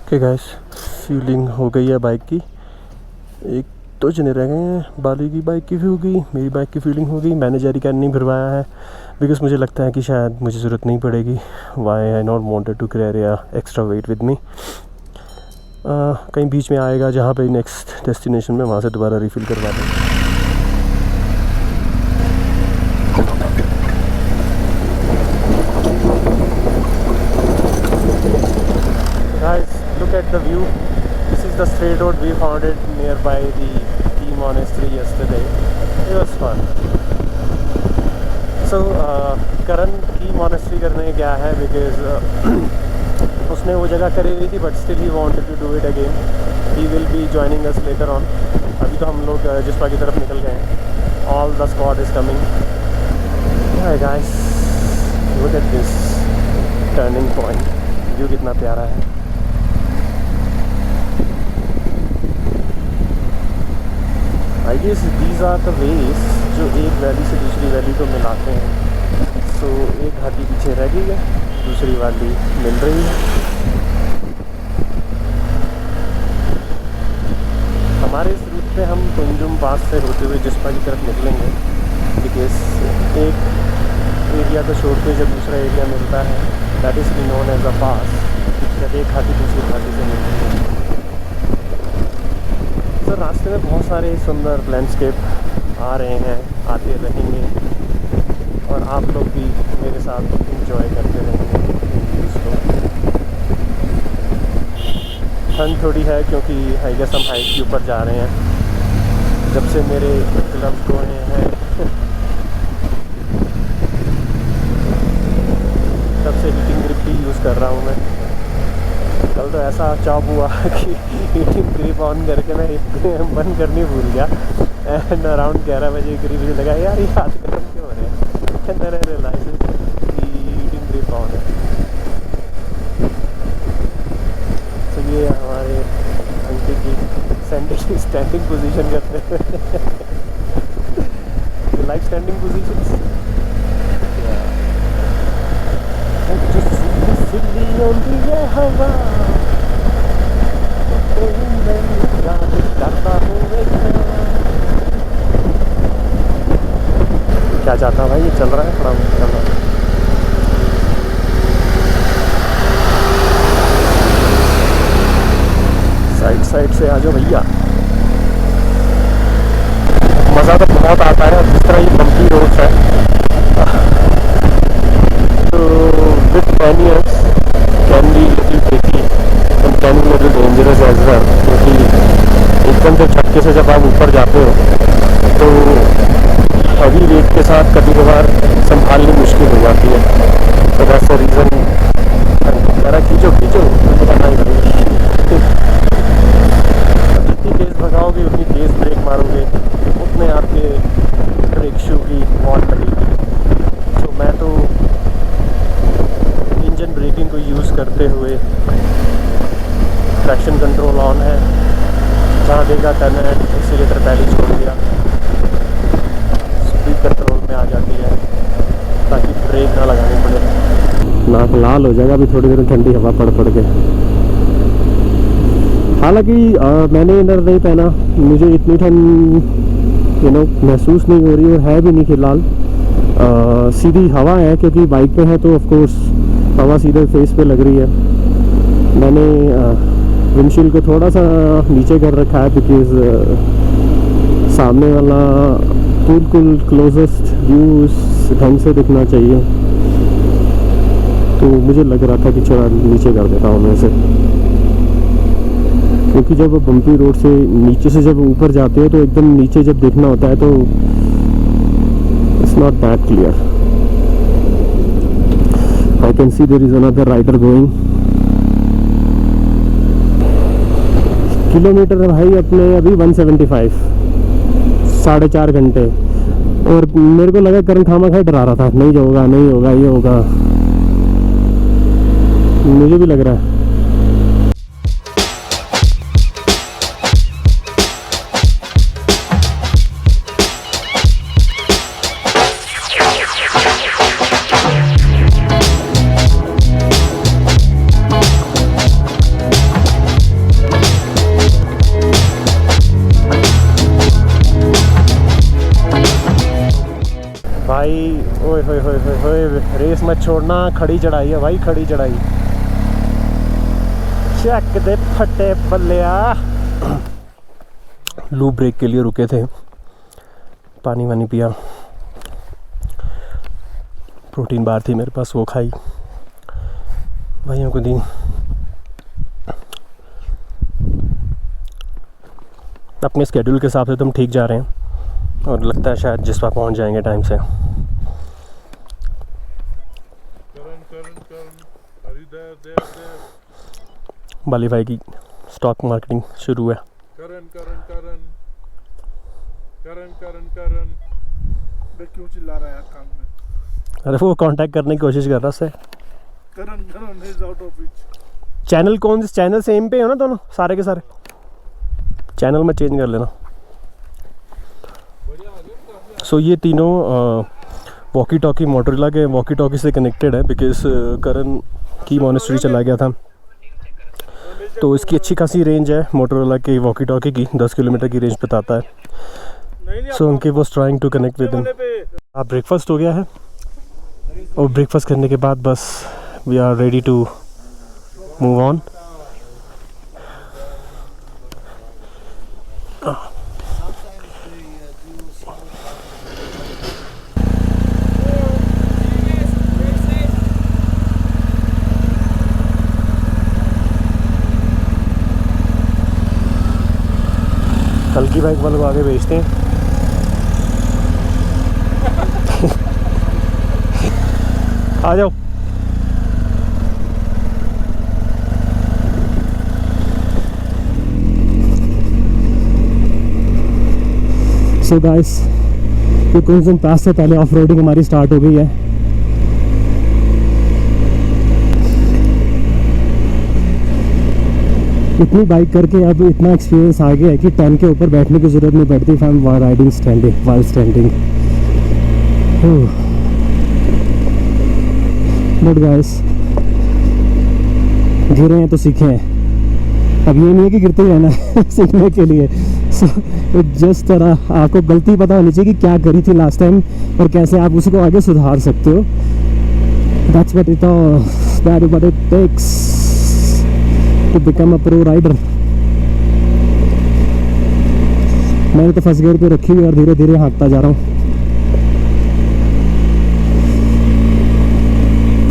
Okay guys, fuelling हो गई है बाइक की। एक दो जने रह गए हैं। बाली की बाइक की भी हो गई, मेरी बाइक की फ्यूलिंग हो गई। मैंने जेरी कैन नहीं भरवाया है बिकॉज मुझे लगता है कि शायद मुझे ज़रूरत नहीं पड़ेगी। Why I not wanted to carry extra weight with me. कहीं बीच में आएगा जहाँ पे नेक्स्ट डेस्टिनेशन में, वहाँ से दोबारा रिफ़िल करवा दें। Guys, look at the view. This is the straight road we found it nearby the Key Monastery yesterday. It was fun. So, Karan Key Monastery करने गया है because उसने वो जगह करी हुई थी, but still he wanted to do it again. He will be joining us later on. अभी तो हम लोग जिस्पा की तरफ निकल गए हैं. All the squad is coming. Hi guys, look at this turning point. View कितना प्यारा है. I guess these are the ways जो एक वैली से दूसरी वैली को मिलाते हैं। सो एक घाटी पीछे रह गई है, दूसरी वाली मिल रही है। हमारे इस रूट पे हम कुंजुम पास से होते हुए जिस्पा की तरफ निकलेंगे बिकॉज एक एरिया को छोड़ के जब दूसरा एरिया मिलता है that is known as a pass, जब एक घाटी दूसरी घाटी से मिलती है। तो रास्ते में बहुत सारे सुंदर लैंडस्केप आ रहे हैं, आते रहेंगे और आप लोग भी मेरे साथ एंजॉय करते रहेंगे इन व्यूज़ को। ठंड थोड़ी है क्योंकि आई गेस हम हाइट के ऊपर जा रहे हैं। जब से मेरे ग्लव्स धोए हैं तब से हीटिंग ग्रिप भी यूज़ कर रहा हूँ मैं। कल तो ऐसा चॉप हुआ कि हीटिंग ग्रिप ऑन करके मैं बंद करनी भूल गया एंड अराउंड 11 बजे करीब मुझे लगा यार ये हाथ गर्म क्यों हो रहे हैं, एंड देन आई रियलाइज कि हीटिंग ग्रिप ऑन है। तो ये हमारे अंकित की स्टैंडिंग पोजीशन करते हैं। लाइक स्टैंडिंग पोजीशंस हवा क्या चाहता भाई, ये चल रहा है थोड़ा चल रहा है। साइड से आ जाओ भैया। मज़ा तो बहुत आता है जिस तरह ये बम्पी रोड्स है। तो with canyons can be little tricky and can be little dangerous as well, क्योंकि एकदम से छक्के से जब आप ऊपर जाते हो तो हैवी वेट के साथ कभी कभार संभालनी मुश्किल हो जाती है। तो दैट्स द रीज़न ज़रा खींचो बताना ही पड़ेगी। जितनी तेज़ भगाओगे उतनी तेज़ ब्रेक मारोगे उतने आपके ब्रेक शू की वॉट लगेगी। तो मैं तो इंजन ब्रेकिंग को यूज़ करते हुए, ट्रैक्शन कंट्रोल ऑन है, जहाँ देखा टर्न है एक्सीलेटर पहले छोड़ दिया, स्पीड कंट्रोल में आ जाती है ताकि ब्रेक ना लगानी पड़े। नाक लाल हो जाएगा अभी थोड़ी देर में ठंडी हवा पड़ के। हालांकि मैंने इनर नहीं पहना, मुझे इतनी ठंड महसूस नहीं हो रही और है भी नहीं फिलहाल। सीधी हवा है क्योंकि बाइक पे है तो ऑफ कोर्स हवा सीधे फेस पे लग रही है। मैंने विंडशील्ड को थोड़ा सा नीचे कर रखा है बिकॉज सामने वाला बिल्कुल क्लोजेस्ट व्यू उस ढंग से दिखना चाहिए। तो मुझे लग रहा था कि थोड़ा नीचे कर देता हूँ मैं इसे, क्योंकि जब बम्पी रोड से नीचे से जब ऊपर जाते हो तो एकदम नीचे जब देखना होता है तो it's not that clear. I can see there is another rider going. Kilometre है भाई अपने अभी 175, 4.5 घंटे। और मेरे को लगा करण खामा डरा रहा था, नहीं होगा ये होगा, मुझे भी लग रहा है। भाई, ओए होए होए होए होए, रेस मत छोड़ना, खड़ी चढ़ाई है भाई, खड़ी चढ़ाई। चेक दे फटे बल्लिया। लूप ब्रेक के लिए रुके थे, पानी वानी पिया, प्रोटीन बार थी मेरे पास, वो खाई, भाइयों को दी। अपने स्केड्यूल के हिसाब से तुम ठीक जा रहे हैं और लगता है शायद जिस्पा पहुंच जाएंगे टाइम से। बाली भाई की स्टॉक मार्केटिंग शुरू है। क्यों चिल्ला रहा है यार काम में? अरे वो कांटेक्ट करने की कोशिश कर रहा है। Karan is out of reach. Channel कौन से चैनल सेम पे हो ना दोनों, सारे के सारे चैनल में चेंज कर लेना। सो ये तीनों वॉकी टॉकी मोटोरोला के वॉकी टॉकी से कनेक्टेड है, बिकॉज करण की मॉनेस्ट्री चला गया था, तो इसकी अच्छी खासी रेंज है मोटोरोला की वॉकी टॉकी की, 10 किलोमीटर की रेंज बताता है। सो उनके वो trying to connect with them. आप ब्रेकफास्ट हो गया है और ब्रेकफास्ट करने के बाद बस we are ready to move on. कल की बाइक वालों को आगे भेजते हैं। आ जाओ। सो गाइस, ये कुंजम पास से पहले ऑफ रोडिंग हमारी स्टार्ट हो गई है। इतनी बाइक करके अब इतना एक्सपीरियंस आ गया है कि 10 के ऊपर बैठने की ज़रूरत नहीं पड़ती if I am riding standing while standing. But guys, गिरे हैं तो सीखे हैं, अब ये नहीं है कि गिरते ही रहना है सीखने के लिए। सो जिस तरह आपको गलती पता होनी चाहिए कि क्या करी थी लास्ट टाइम और कैसे आप उसको आगे सुधार सकते हो। That's what it takes to become a pro rider। मैंने तो फर्स्ट गियर पे रखी हुई और धीरे धीरे हाँकता जा रहा हूँ,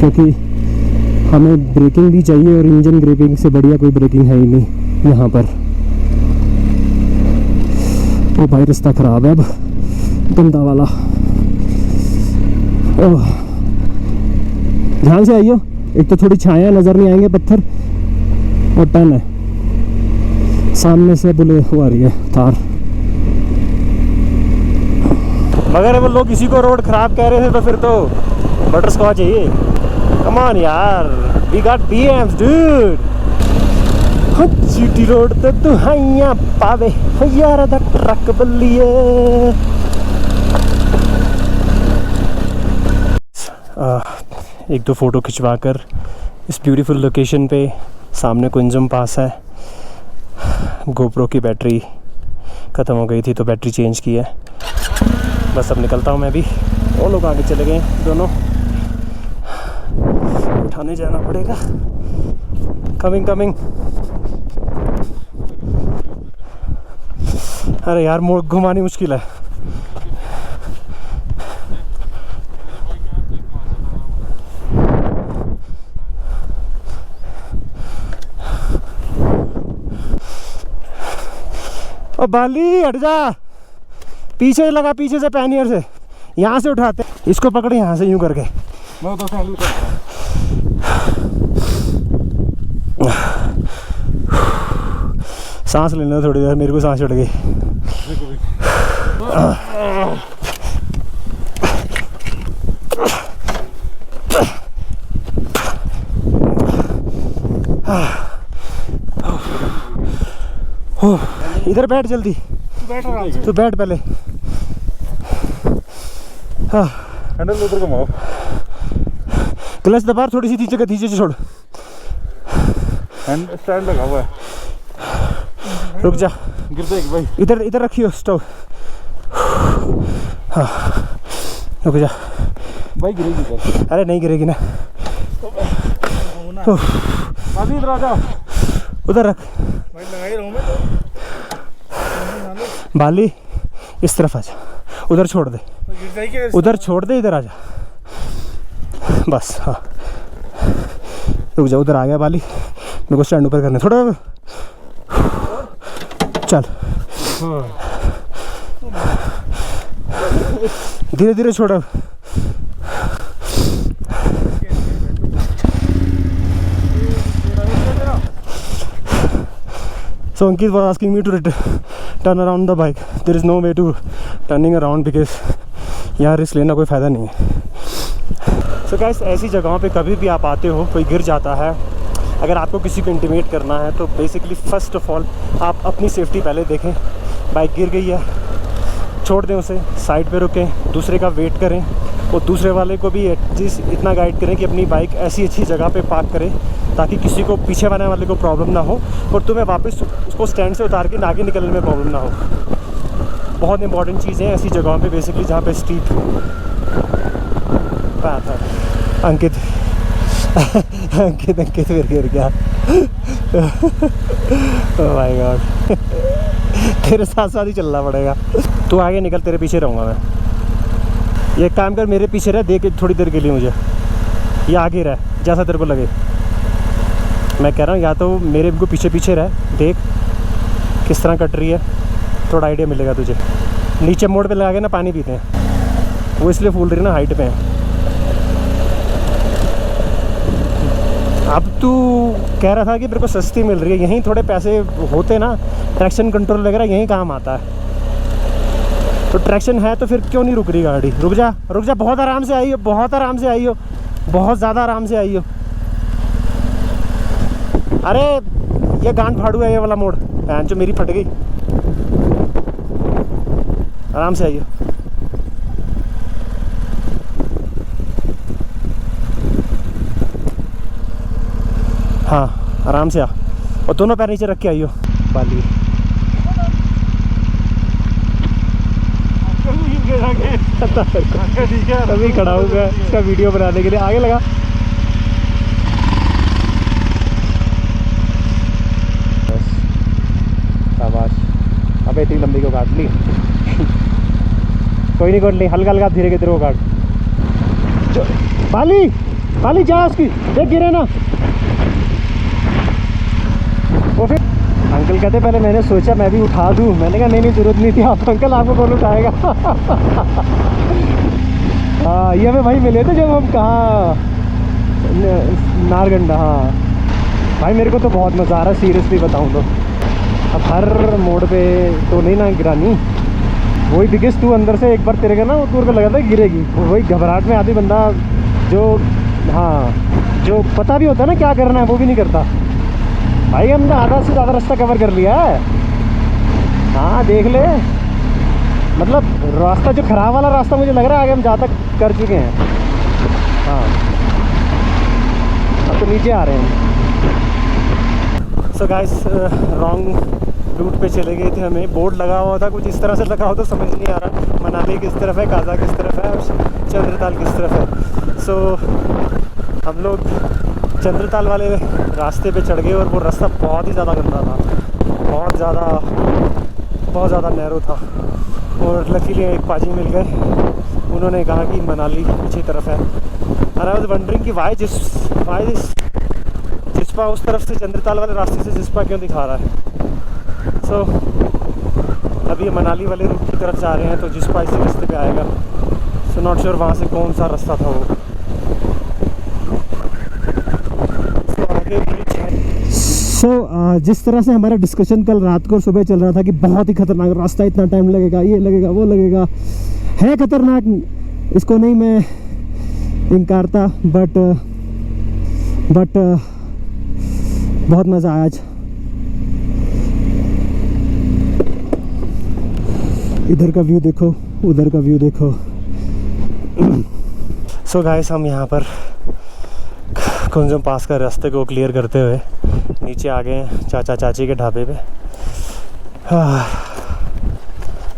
क्योंकि हमें ब्रेकिंग भी चाहिए और इंजन ग्रिपिंग से बढ़िया कोई ब्रेकिंग है ही नहीं यहाँ पर। ओ भाई, रास्ता खराब है अब, गंदा वाला। ओह, ध्यान से आइयो, एक तो थोड़ी छाया नज़र नहीं आएंगे पत्थर और टन है सामने से, बुले वो आ रही है थार। मगर वो लोग किसी को रोड खराब कह रहे थे तो फिर तो बटर स्कॉच है ये। कम ऑन यार, we got BMs dude. GT road ते दुहाइयां पावे यार दा ट्रक बल्लिए। एक दो फोटो खिंचवा कर इस ब्यूटीफुल लोकेशन पे, सामने कुंजम पास है। गोप्रो की बैटरी ख़त्म हो गई थी तो बैटरी चेंज की है। बस अब निकलता हूँ मैं भी, वो लोग आगे चले गए दोनों, उठाने जाना पड़ेगा। कमिंग। अरे यार, मोड़ घुमानी मुश्किल है। ओ बाली हट जा, पीछे लगा, पीछे से पैनियर से, यहाँ से उठाते, इसको पकड़े यहाँ से यूं करके। मैं तो सांस लेना थोड़ी देर, मेरे को सांस चढ़ गई। इधर बैठ जल्दी, तू बैठ पहले। हाँ, हैंडल उधर घुमाओ, क्लच दबा, थोड़ी सी नीचे छोड़, हैंड स्टैंड लगा हुआ है। रुक जा, गिर जाएगी भाई। इधर रखियो स्टोव। हाँ, रुक जा। भाई गिरेगी इधर। अरे नहीं गिरेगी ना। अभी इधर आ जाओ। उधर रख भाई लगा ही रहूँ मैं तो। बाली इस तरफ आ जा, उधर छोड़ दे, गिर जाएगी। उधर छोड़ दे, इधर आ जा बस। हाँ रुक जा, उधर आ गया बाली, मेरे को स्टैंड ऊपर करने थोड़ा। चल धीरे धीरे छोड़। So Ankit was asking me to turn around the bike. There is no way to turning around because यहाँ रिस्क लेना कोई फ़ायदा नहीं है। So guys, ऐसी जगहों पे कभी भी आप आते हो, कोई गिर जाता है, अगर आपको किसी को इंटीमेट करना है तो बेसिकली फ़र्स्ट ऑफ ऑल आप अपनी सेफ्टी पहले देखें। बाइक गिर गई है, छोड़ दें उसे, साइड पे रुकें, दूसरे का वेट करें और दूसरे वाले को भी एटलीस्ट इतना गाइड करें कि अपनी बाइक ऐसी अच्छी जगह पे पार्क करें ताकि किसी को, पीछे वाले वाले को प्रॉब्लम ना हो और तुम्हें वापस उसको स्टैंड से उतार के आगे निकलने में प्रॉब्लम ना हो। बहुत इंपॉर्टेंट चीज़ है ऐसी जगहों पे बेसिकली जहाँ पे स्टीप पाथ है। अंकित अंकित अंकित फिर गिर गया। ओह माय गॉड, तेरे साथ साथ ही चलना पड़ेगा। तू आगे निकल, तेरे पीछे रहूँगा मैं। ये काम कर, मेरे पीछे रह, देख थोड़ी देर के लिए मुझे, या आगे रह जैसा तेरे को लगे। मैं कह रहा हूँ या तो मेरे को पीछे पीछे रह, देख किस तरह कट रही है, थोड़ा आइडिया मिलेगा तुझे। नीचे मोड़ पे लगा के ना पानी पीते हैं, वो इसलिए फूल रही है ना, हाइट पे है। अब तू कह रहा था कि मेरे को सस्ती मिल रही है, यहीं थोड़े पैसे होते ना, ट्रैक्शन कंट्रोल वगैरह यहीं काम आता है। तो ट्रैक्शन है तो फिर क्यों नहीं रुक रही गाड़ी? रुक जा रुक जा, बहुत आराम से आई हो, बहुत आराम से आई हो, बहुत ज़्यादा आराम से आई हो। अरे ये गांड फाड़ू है ये वाला मोड़, पैन जो मेरी फट गई। आराम से आई हो। हाँ आराम से आ, और दोनों पैर नीचे रख के आई हो। बाली ठीक है, अभी खड़ा होगा इसका वीडियो बनाने के लिए। आगे लगा। बस शाबाश। अबे इतनी लंबी को काट ली। कोई नहीं काट ली, हल्का हल्का धीरे धीरे को काट। बाली बाली जा, उसकी देख गिरे ना वो। फिर अंकल कहते पहले मैंने सोचा मैं भी उठा दूं, मैंने कहा नहीं ज़रूरत नहीं थी, आप अंकल आपको कौन उठाएगा। हाँ ये हमें भाई मिले थे जब हम कहाँ नारगंडा। हाँ भाई मेरे को तो बहुत मज़ा आ रहा है सीरियसली बताऊँ तो। अब हर मोड़ पे तो नहीं ना गिरानी, वही बिगेस्ट तू अंदर से एक बार तेरे का ना वो को लगा था गिरेगी, वही घबराहट में आदमी बंदा जो, हाँ जो पता भी होता है ना क्या करना है वो भी नहीं करता। भाई हमने आधा से ज़्यादा रास्ता कवर कर लिया है। हाँ देख ले, मतलब रास्ता जो ख़राब वाला रास्ता मुझे लग रहा है आगे हम जहाँ तक कर चुके हैं। हाँ अब तो नीचे आ रहे हैं। सो गाइस रॉन्ग रूट पे चले गए थे हमें। बोर्ड लगा हुआ था कुछ इस तरह से लगा हो तो समझ नहीं आ रहा मनाली किस तरफ है, काजा किस तरफ है और चंद्रताल किस तरफ है। सो हम लोग चंद्रताल वाले रास्ते पे चढ़ गए और वो रास्ता बहुत ही ज़्यादा गंदा था, बहुत ज़्यादा नैरो था। और लकीली एक पाजी मिल गए, उन्होंने कहा कि मनाली पीछे तरफ है। और आई वाज वंडरिंग कि वाई जिस्पा उस तरफ से चंद्रताल वाले रास्ते से जिस्पा क्यों दिखा रहा है। सो अभी ये मनाली वाले रूट की तरफ जा रहे हैं तो जिस्पा इसी रास्ते पे आएगा। सो नॉट श्योर वहाँ से कौन सा रास्ता था वो। जिस तरह से हमारा डिस्कशन कल रात को और सुबह चल रहा था कि बहुत ही खतरनाक रास्ता, इतना टाइम लगेगा, ये लगेगा वो लगेगा, है खतरनाक, इसको नहीं मैं इनकारता, बट बहुत मज़ा आया आज। इधर का व्यू देखो, उधर का व्यू देखो। सो गाइस हम यहाँ पर कुंजम पास का रास्ते को क्लियर करते हुए नीचे आ गए चाचा चाची के ढाबे पे। हाँ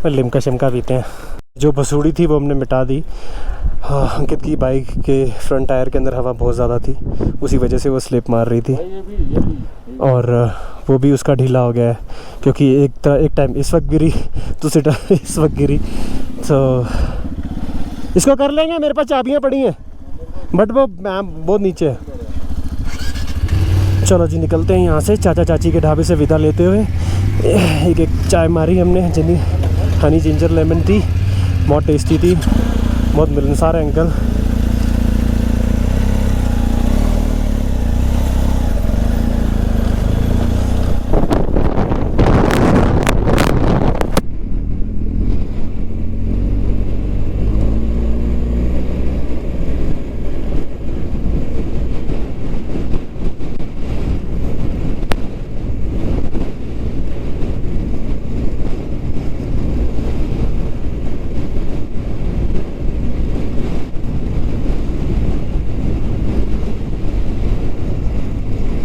लिमका शिमका पीते हैं। जो भसूड़ी थी वो हमने मिटा दी। हाँ, अंकित की बाइक के फ्रंट टायर के अंदर हवा बहुत ज़्यादा थी, उसी वजह से वो स्लिप मार रही थी और वो भी उसका ढीला हो गया है क्योंकि एक टाइम इस वक्त गिरी, दूसरी टाइम इस वक्त गिरी। तो इसको कर लेंगे, मेरे पास चाबियाँ पड़ी हैं बट वो बहुत नीचे है। चलो जी निकलते हैं यहाँ से, चाचा चाची के ढाबे से विदा लेते हुए। एक चाय मारी हमने, हनी जिंजर लेमन टी, बहुत टेस्टी थी, बहुत मिलनसार है अंकल।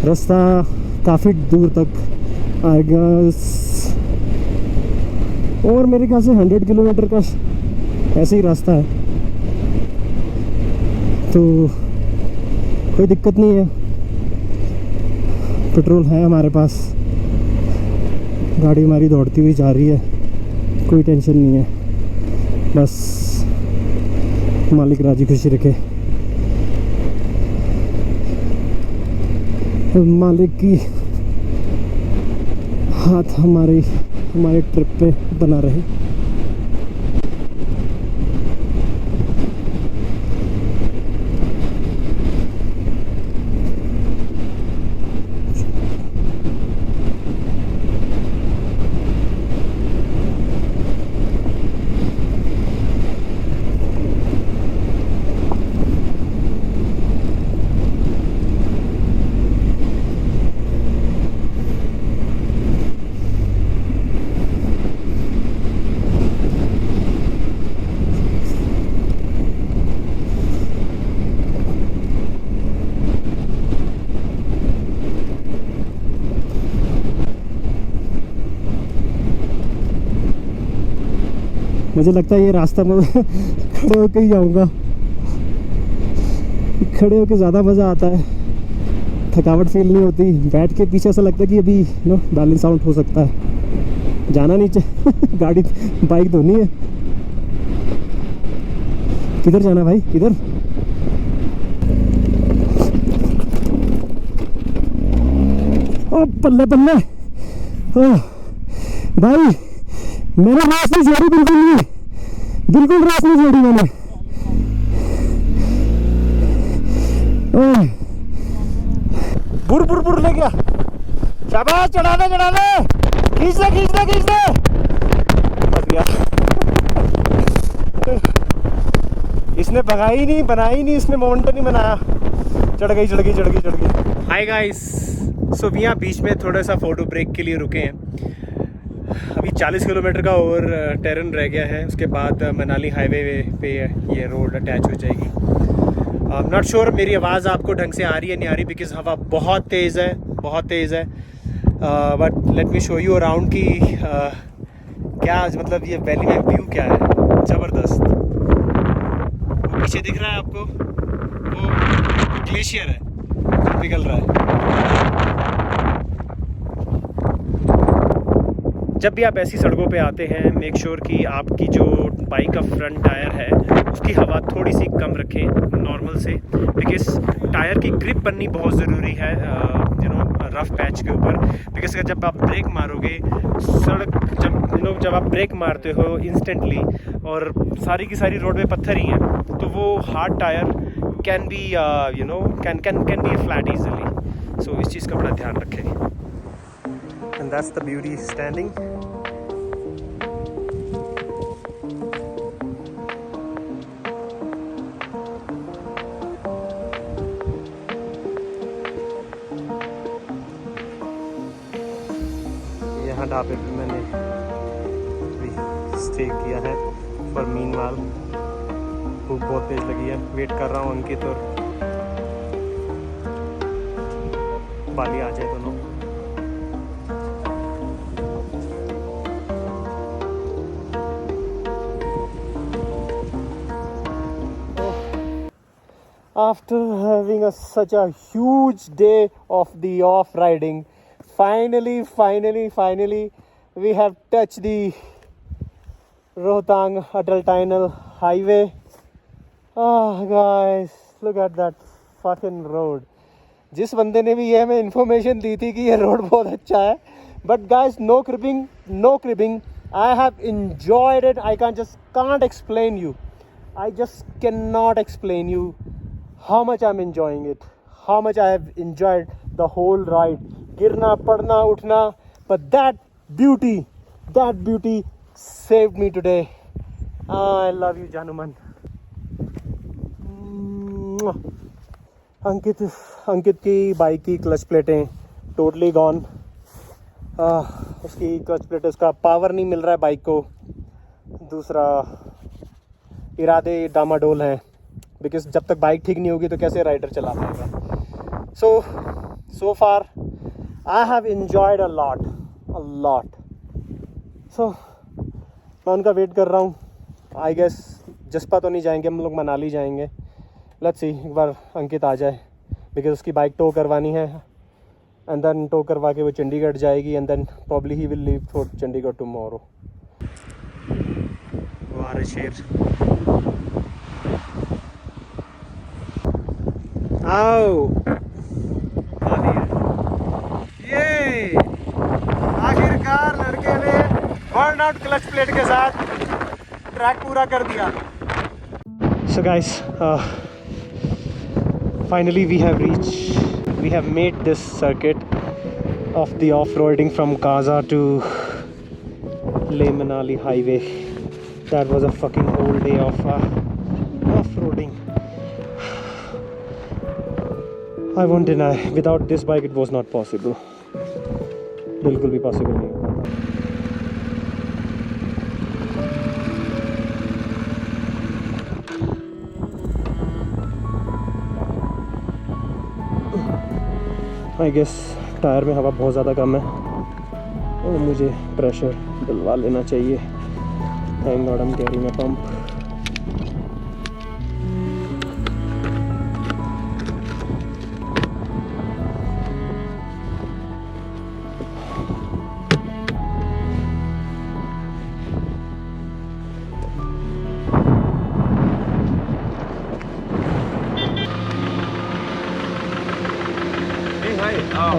रास्ता काफ़ी दूर तक आएगा और मेरे ख्याल से 100 किलोमीटर का ऐसे ही रास्ता है, तो कोई दिक्कत नहीं है। पेट्रोल है हमारे पास, गाड़ी हमारी दौड़ती हुई जा रही है, कोई टेंशन नहीं है, बस मालिक राजी खुशी रखे। मालिक की हाथ हमारे ट्रिप पे बना रहे। मुझे लगता है ये रास्ता मैं खड़े होके ही जाऊंगा, खड़े होके ज़्यादा मज़ा आता है, थकावट फील नहीं होती। बैठ के पीछे ऐसा लगता है कि अभी बैलेंस आउट हो सकता है, जाना नीचे गाड़ी बाइक धोनी है। किधर जाना भाई, इधर? ओ बल्ले बल्ले, ओ भाई मैंने रास नहीं छोड़ी, बिल्कुल रास नहीं छोड़ी मैंने। बुर बुर बुर ले गया, शाबाश, चढ़ा दे खींच दे बस गया। इसने भगाई नहीं, बनाई नहीं, इसने मोमेंटम नहीं बनाया, चढ़ गई। हाय गाइस, सो वी यहाँ बीच में थोड़ा सा फोटो ब्रेक के लिए रुके हैं। अभी 40 किलोमीटर का और टेरन रह गया है, उसके बाद मनाली हाईवे पे ये रोड अटैच हो जाएगी। नॉट श्योर मेरी आवाज़ आपको ढंग से आ रही है नहीं आ रही, बिकॉज हवा बहुत तेज़ है। But let me show you around की क्या मतलब ये वैली में व्यू क्या है, ज़बरदस्त। वो पीछे दिख रहा है आपको, वो ग्लेशियर है पिघल रहा है। जब भी आप ऐसी सड़कों पे आते हैं, मेक श्योर कि आपकी जो बाइक का फ्रंट टायर है उसकी हवा थोड़ी सी कम रखें नॉर्मल से, बिकॉज टायर की ग्रिप बननी बहुत ज़रूरी है रफ पैच के ऊपर। बिकॉज जब आप ब्रेक मारोगे, सड़क जब आप ब्रेक मारते हो इंस्टेंटली और सारी की सारी रोड में पत्थर ही हैं, तो वो hard tyre can be can be flat easily. So इस चीज़ का बड़ा ध्यान रखें। And that's the beauty standing. यहाँ ढाबे पे मैंने स्टे किया है फॉर मीनवाइल। भूख बहुत तेज लगी है, वेट कर रहा हूँ अंकित और बाली आ जाए दोनों। after having such a huge day of the off riding, finally we have touched the Rohtang Atal Tunnel highway. Oh guys, look at that fucking road. जिस बंदे ने भी ये हमें इन्फॉर्मेशन दी थी कि ये रोड बहुत अच्छा है, but guys no creeping, I have enjoyed it. I can't explain you. I just cannot explain you how much I'm enjoying it, how much I have enjoyed the whole ride. गिरना पड़ना उठना, but that beauty saved me today. I love you Januman. अंकित की bike की clutch प्लेटें totally gone. उसकी clutch plate, उसका power नहीं मिल रहा है बाइक को. दूसरा, इरादे डामाडोल हैं, बिकॉज जब तक बाइक ठीक नहीं होगी तो कैसे राइडर चला पाएगा. So far I have enjoyed a lot. So मैं उनका वेट कर रहा हूँ. आई गेस जसपा तो नहीं जाएंगे, हम लोग मनाली जाएंगे. लेट्स सी, एक बार अंकित आ जाए, बिकॉज उसकी बाइक टो करवानी है, एंड देन टो करवा के वो चंडीगढ़ जाएगी, and then probably he will leave for Chandigarh tomorrow. वाह शेर. आओ, ये आखिरकार लड़के ने बर्न आउट क्लच प्लेट के साथ ट्रैक पूरा कर दिया. So guys, finally we have made this circuit of the off-roading from Gaza to Leh Manali highway. That was a fucking whole day of off-roading. I won't deny, without this bike it was not possible. बिल्कुल भी possible नहीं होता. I guess tyre में हवा बहुत ज़्यादा कम है और मुझे प्रेशर डलवा लेना चाहिए. Thank God I am carrying a pump.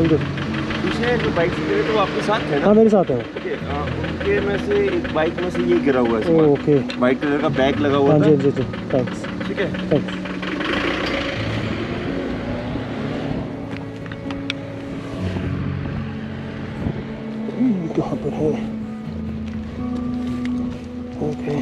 पीछे जो बाइक से गिरे तो आपके साथ थे ना? हाँ, मेरे साथ है. उनके में से एक बाइक में से ये गिरा हुआ है. ओके. वाइट कलर का बैग लगा हुआ था. जी. थैंक्स. ठीक है, थैंक्स. कहाँ पर है? ओके.